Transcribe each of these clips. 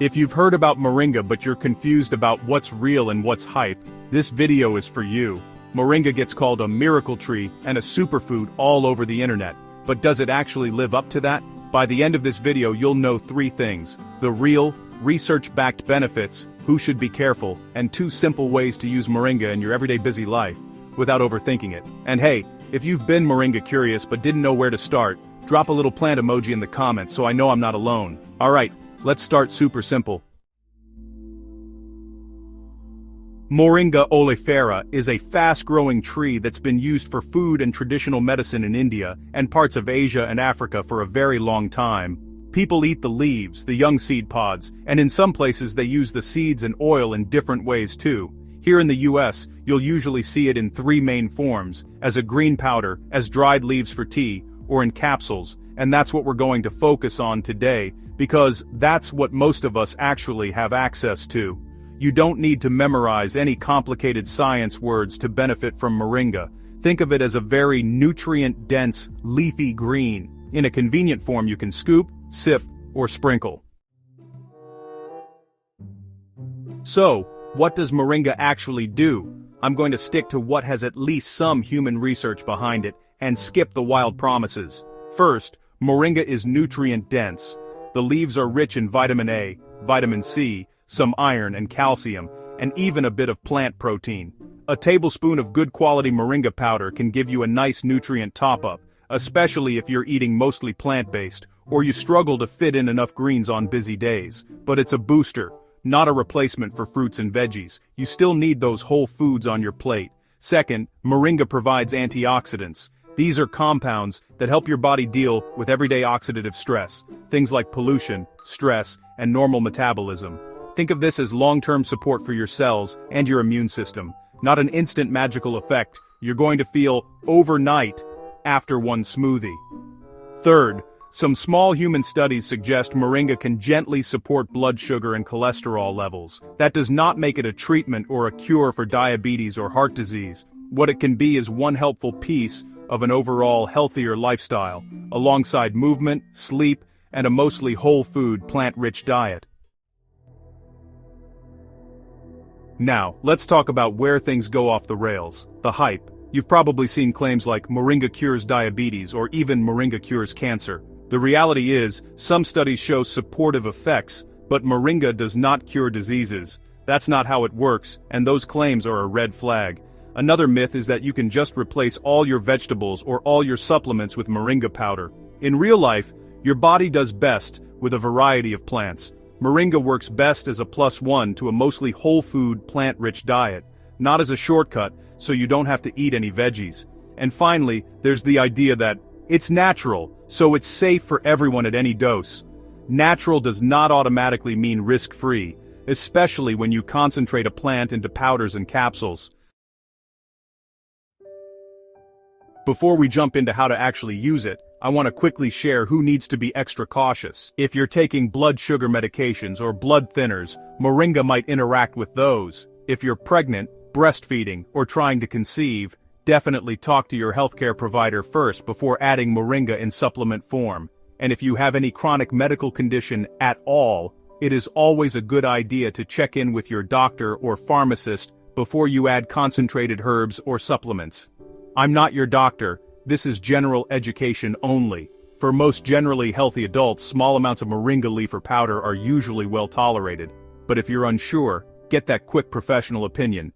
If you've heard about Moringa but you're confused about what's real and what's hype, this video is for you. Moringa gets called a miracle tree and a superfood all over the internet. But does it actually live up to that? By the end of this video you'll know 3 things: the real, research-backed benefits, who should be careful, and 2 simple ways to use Moringa in your everyday busy life, without overthinking it. And hey, if you've been Moringa curious but didn't know where to start, drop a little plant emoji in the comments so I know I'm not alone. Alright, let's start super simple. Moringa oleifera is a fast-growing tree that's been used for food and traditional medicine in India and parts of Asia and Africa for a very long time. People eat the leaves, the young seed pods, and in some places they use the seeds and oil in different ways too. Here in the US, you'll usually see it in 3 main forms: as a green powder, as dried leaves for tea, or in capsules, and that's what we're going to focus on today, because that's what most of us actually have access to. You don't need to memorize any complicated science words to benefit from Moringa. Think of it as a very nutrient-dense, leafy green. In a convenient form you can scoop, sip, or sprinkle. So, what does Moringa actually do? I'm going to stick to what has at least some human research behind it, and skip the wild promises. First, Moringa is nutrient-dense. The leaves are rich in vitamin A, vitamin C, some iron and calcium, and even a bit of plant protein. A tablespoon of good quality Moringa powder can give you a nice nutrient top-up, especially if you're eating mostly plant-based, or you struggle to fit in enough greens on busy days. But it's a booster, not a replacement for fruits and veggies. You still need those whole foods on your plate. Second, Moringa provides antioxidants. These are compounds that help your body deal with everyday oxidative stress, things like pollution, stress, and normal metabolism. Think of this as long-term support for your cells and your immune system, not an instant magical effect you're going to feel overnight after one smoothie. Third, some small human studies suggest Moringa can gently support blood sugar and cholesterol levels. That does not make it a treatment or a cure for diabetes or heart disease. What it can be is one helpful piece of an overall healthier lifestyle, alongside movement, sleep, and a mostly whole food, plant-rich diet. Now, let's talk about where things go off the rails, the hype. You've probably seen claims like Moringa cures diabetes or even Moringa cures cancer. The reality is, some studies show supportive effects, but Moringa does not cure diseases. That's not how it works, and those claims are a red flag. Another myth is that you can just replace all your vegetables or all your supplements with Moringa powder. In real life, your body does best with a variety of plants. Moringa works best as a +1 to a mostly whole food, plant-rich diet, not as a shortcut, so you don't have to eat any veggies. And finally, there's the idea that it's natural, so it's safe for everyone at any dose. Natural does not automatically mean risk-free, especially when you concentrate a plant into powders and capsules. Before we jump into how to actually use it, I want to quickly share who needs to be extra cautious. If you're taking blood sugar medications or blood thinners, Moringa might interact with those. If you're pregnant, breastfeeding, or trying to conceive, definitely talk to your healthcare provider first before adding Moringa in supplement form. And if you have any chronic medical condition at all, it is always a good idea to check in with your doctor or pharmacist before you add concentrated herbs or supplements. I'm not your doctor, this is general education only. For most generally healthy adults, small amounts of Moringa leaf or powder are usually well tolerated. But if you're unsure, get that quick professional opinion.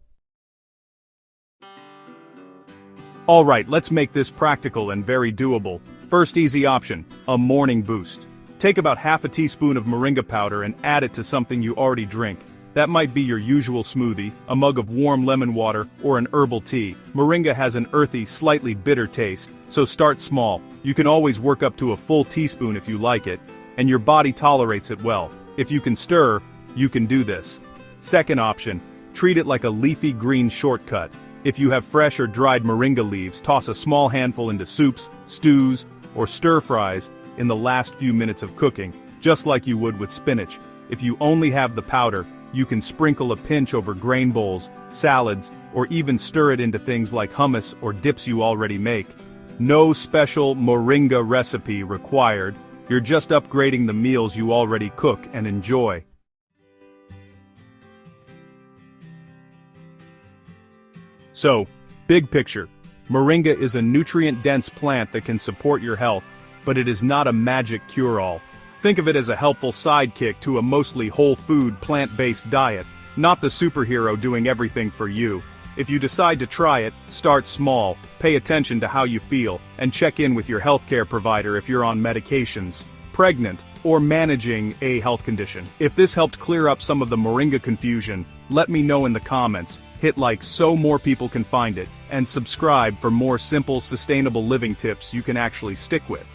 Alright, let's make this practical and very doable. First easy option, a morning boost. Take about half a teaspoon of Moringa powder and add it to something you already drink. That might be your usual smoothie, a mug of warm lemon water, or an herbal tea. Moringa has an earthy, slightly bitter taste, so start small. You can always work up to a full teaspoon if you like it, and your body tolerates it well. If you can stir, you can do this. Second option, treat it like a leafy green shortcut. If you have fresh or dried Moringa leaves, toss a small handful into soups, stews, or stir-fries in the last few minutes of cooking, just like you would with spinach. If you only have the powder, you can sprinkle a pinch over grain bowls, salads, or even stir it into things like hummus or dips you already make. No special Moringa recipe required, you're just upgrading the meals you already cook and enjoy. So, big picture. Moringa is a nutrient-dense plant that can support your health, but it is not a magic cure-all. Think of it as a helpful sidekick to a mostly whole food, plant-based diet, not the superhero doing everything for you. If you decide to try it, start small, pay attention to how you feel, and check in with your healthcare provider if you're on medications, pregnant, or managing a health condition. If this helped clear up some of the Moringa confusion, let me know in the comments, hit like so more people can find it, and subscribe for more simple, sustainable living tips you can actually stick with.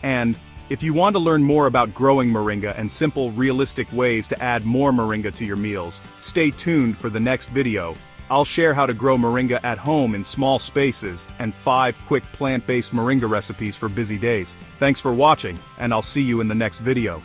And, if you want to learn more about growing Moringa and simple, realistic ways to add more Moringa to your meals, stay tuned for the next video. I'll share how to grow Moringa at home in small spaces and 5 quick plant-based Moringa recipes for busy days. Thanks for watching, and I'll see you in the next video.